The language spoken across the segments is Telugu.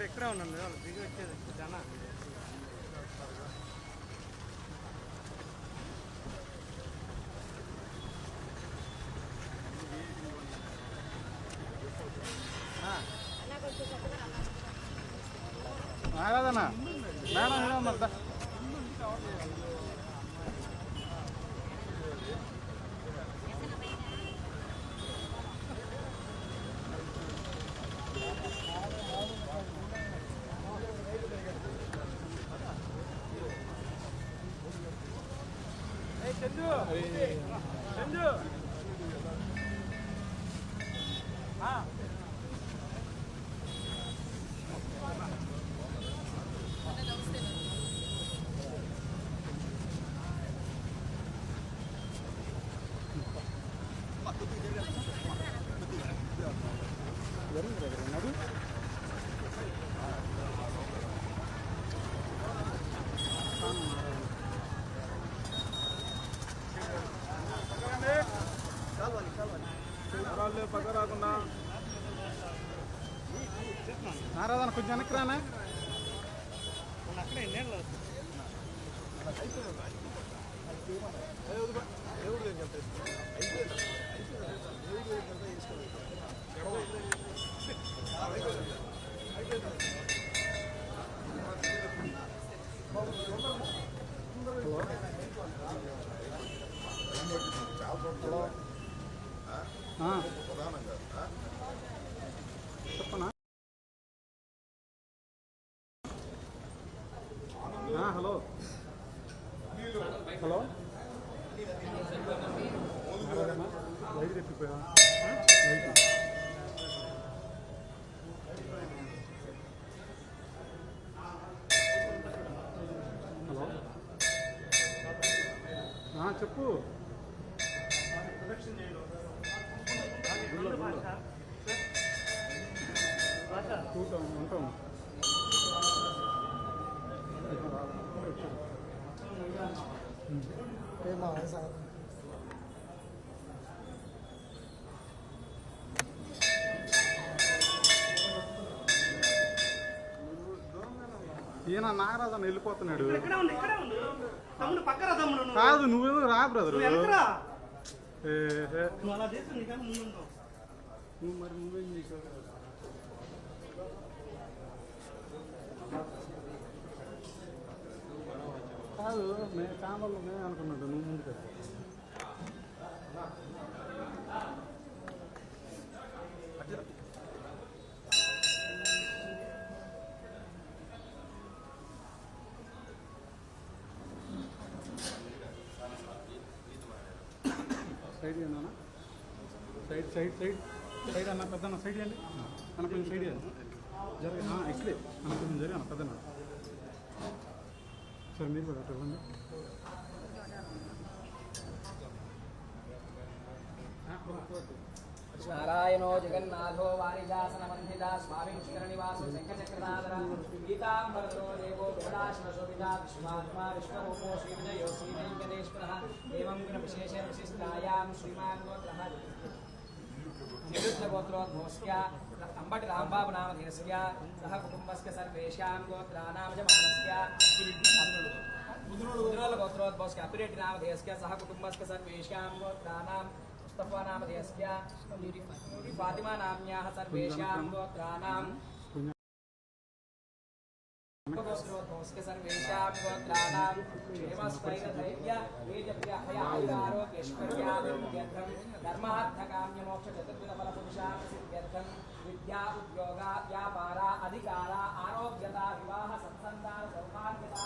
ఇక్కడే ఉన్నాను వాళ్ళు దిగి వచ్చేది జన కాదన్నా మేడం మరి పక్కరాకుండా నారాధన కొంచెం వెనక్కి రానా అక్కడే నీళ్ళు చెప్పనా హలో హలో లైట్ తెప్పిపోయా లైట్ హలో చెప్పు ఉంటాం ఈయన నాగరాజన్న వెళ్ళిపోతున్నాడు కాదు నువ్వేమో రా బ్రదరు నువ్వు మరి నువ్వేం చేసావు కాదు మేము ఛానల్లో మేము అనుకున్నాడు నువ్వు ముందుకు సైడ్ అన్నా సైడ్ సైడ్ సైడ్ సైడ్ అన్న పెద్దన్న సైడ్ అండి అన్న కొంచెం సైడ్ జరిగి ఇట్లే అన్న కొంచెం జరిగి అన్న పెద్దన్న సరే మీరు కూడా ఇవ్వండి నారాయణో జగన్నాథో వారిజాసనమంధితా స్వామిష్కరనివాసో శంఖచక్రనాథర గీతాంబరో దేవో వేదాశ్వశోభితా విశ్వాత్మా విశ్వరూపో శ్రీవిజయో శ్రీవెంకటేశ్వరः ఏవం గుణ విశేషేణ విశిష్టాయాం శ్రీమాన్ గోత్రः నిరుద్ధగోత్రోద్భోస్య అంబటి రాంబాబు నామధేయస్య సహ కుటుంబస్య సర్వేషాం గోత్రానామజమానస్య ముద్రోల గోత్రోద్భోస్య అపిరెడ్డి నామధేయస్య సహ కుటుంబస్య సర్వేషాం గోత్రానాం मुस्तफा नामधेयस्य फातिमा नाम्याः सर्वेषां गोत्राणां गोत्रोद्भवस्य सर्वेषां गोत्राणां क्षेमस्थैर्यधैर्य वेदव्याहयारोग्यैश्वर्यादित्यर्थं धर्मार्थकाम्यमोक्षचतुर्विधफलपुरुषार्थसिद्ध्यर्थं विद्या उद्योग व्यापार अधिकार आरोग्यता विवाह सत्सन्तान सौभाग्यता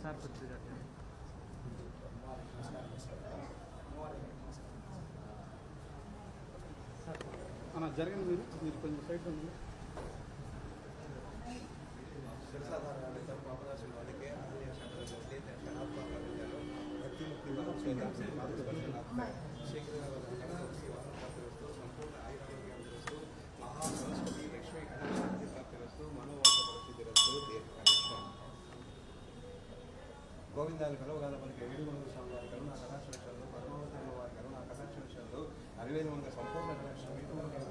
సార్ కొద్దిగా అన్న జరిగింది మీరు కొంచెం సైడ్ ఉంది గోవిందాలు కలవగాల మనకి 700 స్వామి వారి కరుణ కటాక్షలు పద్మావతి వారి కరుణ కటాక్షలు 60 సంపూర్ణ కటాక్షలు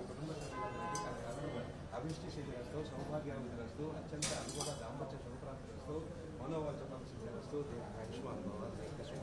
కుటుంబ సభ్యులందరికీ అభిష్టి సిద్ధిరస్తూ సౌభాగ్యాభివృద్ధిరస్తూ అత్యంత అనుకూల దాంపత్య శుభప్రాప్తిరస్తూ మనోవాచకం సిద్ధిరస్తూ ఆయుష్మాన్ భవ కృష్ణ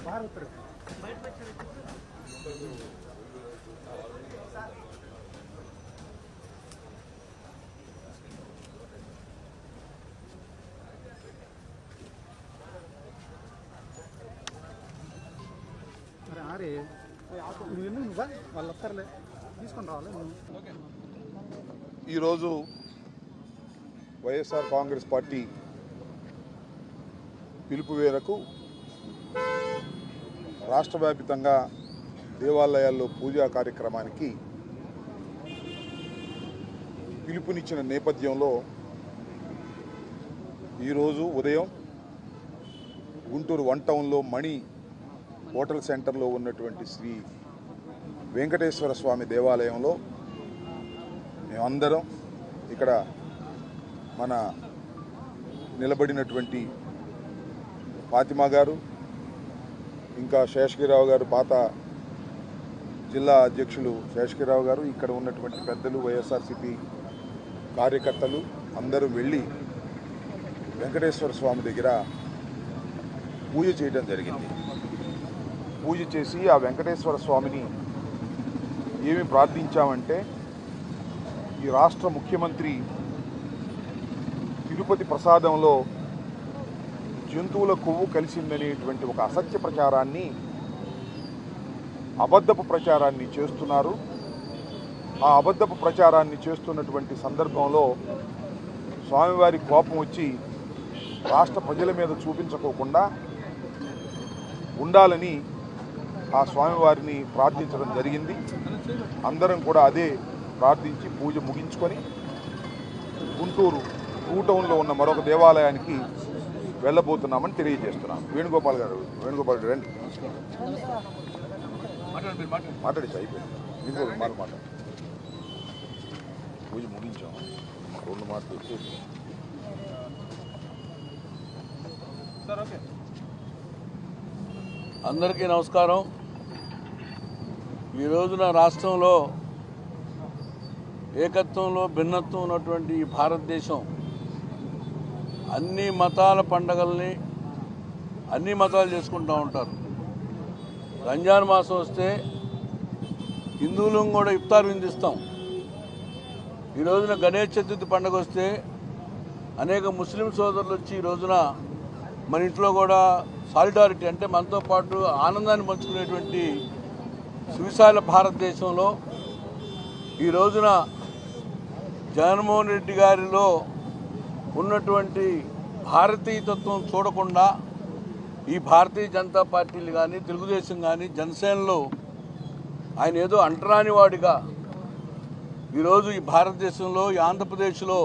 बाहर उतर अरे आ रहे నువ్వు వాళ్ళు వస్తారులే తీసుకొని రావాలి ఈరోజు వైఎస్ఆర్ కాంగ్రెస్ పార్టీ పిలుపు మేరకు రాష్ట్ర వ్యాప్తంగా దేవాలయాల్లో పూజా కార్యక్రమానికి పిలుపునిచ్చిన నేపథ్యంలో ఈరోజు ఉదయం గుంటూరు 1 టౌన్లో మణి హోటల్ సెంటర్లో ఉన్నటువంటి శ్రీ వెంకటేశ్వర స్వామి దేవాలయంలో మేమందరం ఇక్కడ మన నిలబడినటువంటి ఫాతిమా గారు ఇంకా శేషగిరిరావు గారు పాత జిల్లా అధ్యక్షులు శేషగిరిరావు గారు ఇక్కడ ఉన్నటువంటి పెద్దలు వైఎస్ఆర్సీపీ కార్యకర్తలు అందరూ వెళ్ళి వెంకటేశ్వర స్వామి దగ్గర పూజ చేయడం జరిగింది. పూజ చేసి ఆ వెంకటేశ్వర స్వామిని ఏమి ప్రార్థించామంటే ఈ రాష్ట్ర ముఖ్యమంత్రి తిరుపతి ప్రసాదంలో జంతువుల కొవ్వు కలిసిందనేటువంటి ఒక అసత్య ప్రచారాన్ని అబద్ధపు ప్రచారాన్ని చేస్తున్నారు. ఆ అబద్ధపు ప్రచారాన్ని చేస్తున్నటువంటి సందర్భంలో స్వామివారి కోపం వచ్చి రాష్ట్ర ప్రజల మీద చూపించుకోకుండా ఉండాలని ఆ స్వామివారిని ప్రార్థించడం జరిగింది. అందరం కూడా అదే ప్రార్థించి పూజ ముగించుకొని గుంటూరు 2 టౌన్లో ఉన్న మరొక దేవాలయానికి వెళ్ళబోతున్నామని తెలియజేస్తున్నాం. వేణుగోపాల్ గారు రండి మాట్లాడి అయిపోయింది. ఇంకొక మాట పూజ ముగించాం 2 మాటలు వచ్చేసి సార్ ఓకే. అందరికీ నమస్కారం. ఈ రోజున రాష్ట్రంలో ఏకత్వంలో భిన్నత్వం ఉన్నటువంటి ఈ భారతదేశం అన్ని మతాల పండగల్ని అన్ని మతాలు చేసుకుంటూ ఉంటారు. రంజాన్ మాసం వస్తే హిందువులను కూడా ఇఫ్తార్ విందిస్తాం. ఈ రోజున గణేష్ చతుర్థి పండుగ వస్తే అనేక ముస్లిం సోదరులు వచ్చి ఈ రోజున మన ఇంట్లో కూడా సాలిడారిటీ అంటే మనతో పాటు ఆనందాన్ని పంచుకునేటువంటి సువిశాల భారతదేశంలో ఈ రోజున జగన్మోహన్ రెడ్డి గారిలో ఉన్నటువంటి భారతీయతత్వం చూడకుండా ఈ భారతీయ జనతా పార్టీలు కానీ తెలుగుదేశం కానీ జనసేనలో ఆయన ఏదో అంటరాని వాడిగా ఈరోజు ఈ భారతదేశంలో ఈ ఆంధ్రప్రదేశ్లో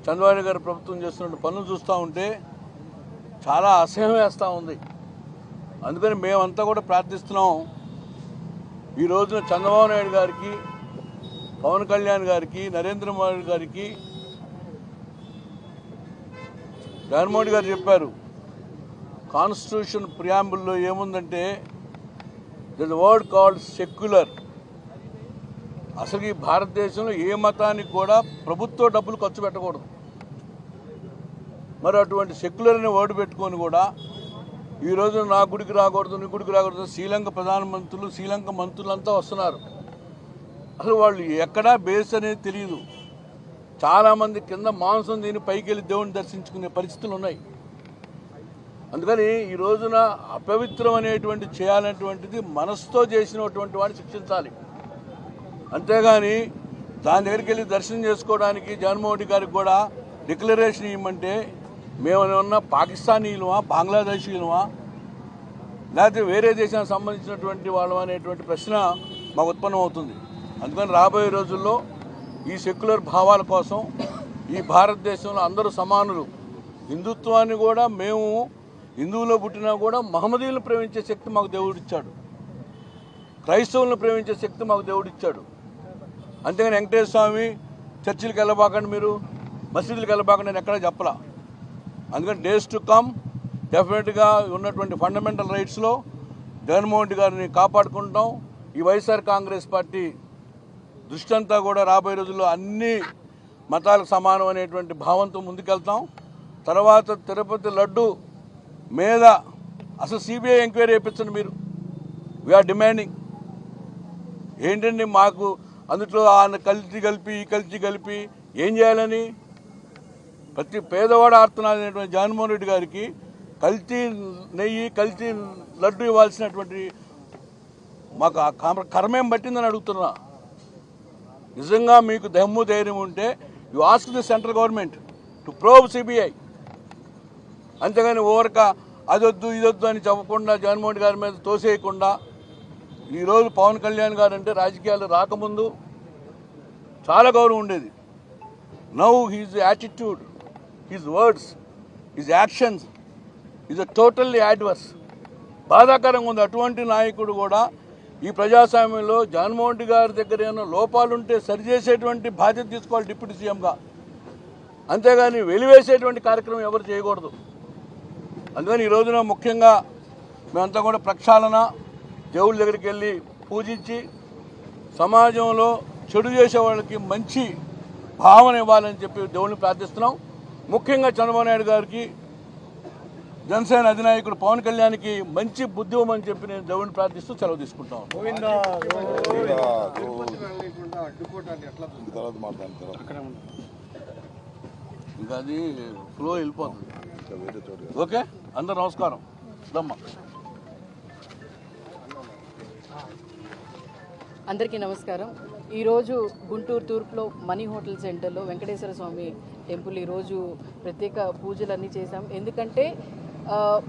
చంద్రబాబు గారి ప్రభుత్వం చేస్తున్న పనులు చూస్తూ ఉంటే చాలా అసహ్యం వేస్తూ ఉంది. అందుకని మేమంతా కూడా ప్రార్థిస్తున్నాం, ఈ రోజున చంద్రబాబు నాయుడు గారికి, పవన్ కళ్యాణ్ గారికి, నరేంద్ర మోడీ గారికి, జగన్మోహన్ రెడ్డి గారు చెప్పారు కాన్స్టిట్యూషన్ ప్రియాంబుల్లో ఏముందంటే ద వర్డ్ కాల్డ్ సెక్యులర్. అసలు ఈ భారతదేశంలో ఏ మతానికి కూడా ప్రభుత్వ డబ్బులు ఖర్చు పెట్టకూడదు. మరి అటువంటి సెక్యులర్ అనే వర్డ్ పెట్టుకొని కూడా ఈ రోజు నా గుడికి రాకూడదు, నీ గుడికి రాకూడదు, శ్రీలంక ప్రధానమంత్రులు, శ్రీలంక మంత్రులంతా వస్తున్నారు. అసలు వాళ్ళు ఎక్కడా బేస్ అనేది తెలియదు. చాలామంది కింద మాంసం తిని పైకి వెళ్ళి దేవుడిని దర్శించుకునే పరిస్థితులు ఉన్నాయి. అందుకని ఈ రోజున అపవిత్రం అనేటువంటి చేయాలనేటువంటిది మనసుతో చేసినటువంటి వాడిని శిక్షించాలి. అంతేగాని దాని దగ్గరికి వెళ్ళి దర్శనం చేసుకోవడానికి జగన్మోహన్ రెడ్డి గారికి కూడా డిక్లరేషన్ ఇవ్వమంటే మేమేమన్నా పాకిస్తానీయులమా, బంగ్లాదేశీయులమా, లేకపోతే వేరే దేశానికి సంబంధించినటువంటి వాళ్ళం అనేటువంటి ప్రశ్న మాకు ఉత్పన్నం అవుతుంది. అందుకని రాబోయే రోజుల్లో ఈ సెక్యులర్ భావాల కోసం ఈ భారతదేశంలో అందరూ సమానులు, హిందుత్వాన్ని కూడా మేము హిందువులో పుట్టినా కూడా మహమ్మదీయులను ప్రేమించే శక్తి మాకు దేవుడిచ్చాడు, క్రైస్తవులను ప్రేమించే శక్తి మాకు దేవుడిచ్చాడు. అంతేగాని వెంకటేశ్వర స్వామి చర్చిలకు వెళ్ళబాకండి, మీరు మసీదులకు వెళ్ళబాకండి నేను ఎక్కడా చెప్పలా. అందుకని డేస్ టు కమ్ డెఫినెట్గా ఉన్నటువంటి ఫండమెంటల్ రైట్స్లో జగన్మోహన్ రెడ్డి గారిని కాపాడుకుంటాం. ఈ వైఎస్ఆర్ కాంగ్రెస్ పార్టీ దృష్టి అంతా కూడా రాబోయే రోజుల్లో అన్ని మతాలకు సమానం అనేటువంటి భావంతో ముందుకెళ్తాం. తర్వాత తిరుపతి లడ్డు మీద అసలు సిబిఐ ఎంక్వైరీ చేయించండి మీరు. We are demanding. ఏంటండి మాకు అందులో ఆయన కల్తీ కలిపి ఏం చేయాలని ప్రతి పేదవాడు ఆడుతున్నటువంటి జగన్మోహన్ రెడ్డి గారికి కల్తీ నెయ్యి, కల్తీ లడ్డు ఇవ్వాల్సినటువంటి మాకు ఆ కర్మేం పట్టిందని అడుగుతున్నా. నిజంగా మీకు దమ్ము ధైర్యం ఉంటే you ask the central government to probe CBI. అంతేగాని ఓవరక అదొద్దు ఇదొద్దు అని చెప్పకుండా జగన్మోహన్ రెడ్డి గారి మీద తోసేయకుండా, ఈరోజు పవన్ కళ్యాణ్ గారు అంటే రాజకీయాలు రాకముందు చాలా గౌరవం ఉండేది. Now his attitude, his words, his actions is totally adverse. బాధాకరంగా ఉంది. అటువంటి నాయకుడు కూడా ఈ ప్రజాస్వామ్యంలో జగన్మోహన్ రెడ్డి గారి దగ్గర ఏమైనా లోపాలుంటే సరిచేసేటువంటి బాధ్యత తీసుకోవాలి డిప్యూటీ సీఎంగా. అంతేగాని వెలివేసేటువంటి కార్యక్రమం ఎవరు చేయకూడదు. అందుకని ఈ రోజున ముఖ్యంగా మేమంతా కూడా ప్రక్షాళన, దేవుళ్ళ దగ్గరికి వెళ్ళి పూజించి సమాజంలో చెడు చేసే వాళ్ళకి మంచి భావన ఇవ్వాలని చెప్పి దేవుళ్ళని ప్రార్థిస్తున్నాం. ముఖ్యంగా చంద్రబాబు నాయుడు గారికి, జనసేన అధినాయకుడు పవన్ కళ్యాణ్కి మంచి బుద్ధి ఇవ్వమని చెప్పి నేను దేవుడిని ప్రార్థిస్తూ సెలవు తీసుకుంటాం. ఇంకా అది ఫ్లో వెళ్ళిపోతుంది. ఓకే, అందరు నమస్కారం. దమ్మా అందరికీ నమస్కారం. ఈరోజు గుంటూరు తూర్పులో మనీ హోటల్ సెంటర్లో వెంకటేశ్వర స్వామి టెంపుల్ ఈరోజు ప్రత్యేక పూజలు అన్నీ చేశాం. ఎందుకంటే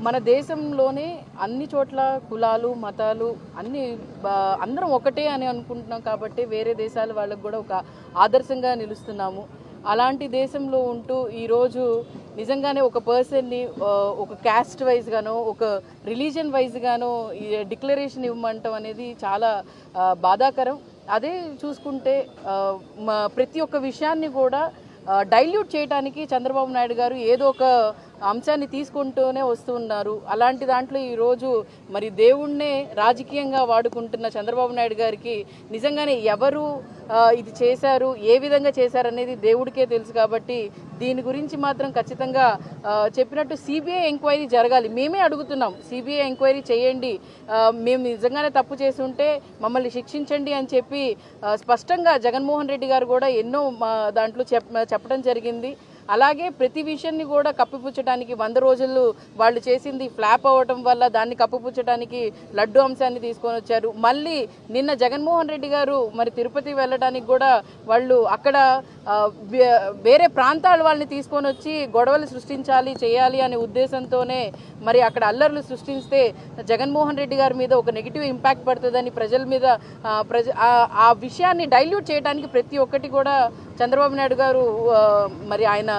మన దేశంలోనే అన్ని చోట్ల కులాలు, మతాలు అందరం ఒకటే అని అనుకుంటున్నాం. కాబట్టి వేరే దేశాల వాళ్ళకు కూడా ఒక ఆదర్శంగా నిలుస్తున్నాము. అలాంటి దేశంలో ఉంటూ ఈరోజు నిజంగానే ఒక పర్సన్ని ఒక క్యాస్ట్ వైజ్గానో ఒక రిలీజియన్ వైజ్గానో డిక్లరేషన్ ఇవ్వమంటాం అనేది చాలా బాధాకరం. అదే చూసుకుంటే ప్రతి ఒక్క విషయాన్ని కూడా డైల్యూట్ చేయడానికి చంద్రబాబు నాయుడు గారు ఏదో ఒక అంశాన్ని తీసుకుంటూనే వస్తున్నారు. అలాంటి దాంట్లో ఈరోజు మరి దేవుణ్ణే రాజకీయంగా వాడుకుంటున్న చంద్రబాబు నాయుడు గారికి నిజంగానే ఎవరు ఇది చేశారు, ఏ విధంగా చేశారు అనేది దేవుడికే తెలుసు. కాబట్టి దీని గురించి మాత్రం ఖచ్చితంగా చెప్పినట్టు సిబిఐ ఎంక్వైరీ జరగాలి. మేమే అడుగుతున్నాం, సిబిఐ ఎంక్వైరీ చేయండి, మేము నిజంగానే తప్పు చేసి ఉంటే మమ్మల్ని శిక్షించండి అని చెప్పి స్పష్టంగా జగన్మోహన్ రెడ్డి గారు కూడా ఎన్నో దాంట్లో చెప్పడం జరిగింది. అలాగే ప్రతి విషయాన్ని కూడా కప్పిపుచ్చడానికి 100 రోజులు వాళ్ళు చేసింది ఫ్లాప్ అవ్వటం వల్ల దాన్ని కప్పిపుచ్చడానికి లడ్డు అంశాన్ని తీసుకొని వచ్చారు. మళ్ళీ నిన్న జగన్మోహన్ రెడ్డి గారు మరి తిరుపతి వెళ్ళడానికి కూడా వాళ్ళు అక్కడ వేరే ప్రాంతాల వాళ్ళని తీసుకొని వచ్చి గొడవలు సృష్టించాలి చేయాలి అనే ఉద్దేశంతోనే మరి అక్కడ అల్లర్లు సృష్టిస్తే జగన్మోహన్ రెడ్డి గారి మీద ఒక నెగిటివ్ ఇంపాక్ట్ పడుతుందని ప్రజల మీద ఆ విషయాన్ని డైల్యూట్ చేయడానికి ప్రతి ఒక్కటి కూడా చంద్రబాబు నాయుడు గారు మరి ఆయన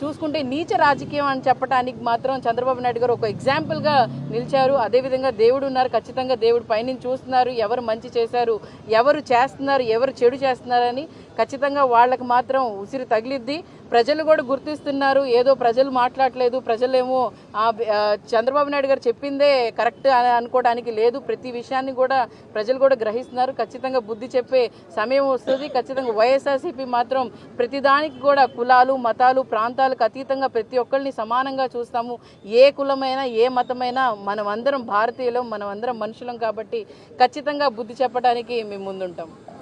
చూసుకుంటే నీచ రాజకీయం అని చెప్పడానికి మాత్రం చంద్రబాబు నాయుడు గారు ఒక ఎగ్జాంపుల్గా నిలిచారు. అదేవిధంగా దేవుడు ఉన్నారు, ఖచ్చితంగా దేవుడు పైనుంచి చూస్తున్నారు ఎవరు మంచి చేశారు, ఎవరు చేస్తున్నారు, ఎవరు చెడు చేస్తున్నారని ఖచ్చితంగా వాళ్ళకి మాత్రం ఉసిరి తగిలిద్ది. ప్రజలు కూడా గుర్తిస్తున్నారు. ఏదో ప్రజలు మాట్లాడలేదు, ప్రజలేమో చంద్రబాబు నాయుడు గారు చెప్పిందే కరెక్ట్ అని అనుకోవడానికి లేదు. ప్రతి విషయాన్ని కూడా ప్రజలు కూడా గ్రహిస్తున్నారు. ఖచ్చితంగా బుద్ధి చెప్పే సమయం వస్తుంది. ఖచ్చితంగా వైఎస్ఆర్సీపీ మాత్రం ప్రతిదానికి కూడా కులాలు మతాలు ప్రాంతాలకు అతీతంగా ప్రతి ఒక్కరిని సమానంగా చూస్తాము. ఏ కులమైనా ఏ మతమైనా మనమందరం భారతీయులం, మనమందరం మనుషులం కాబట్టి ఖచ్చితంగా బుద్ధి చెప్పడానికి మేము ముందుంటాం.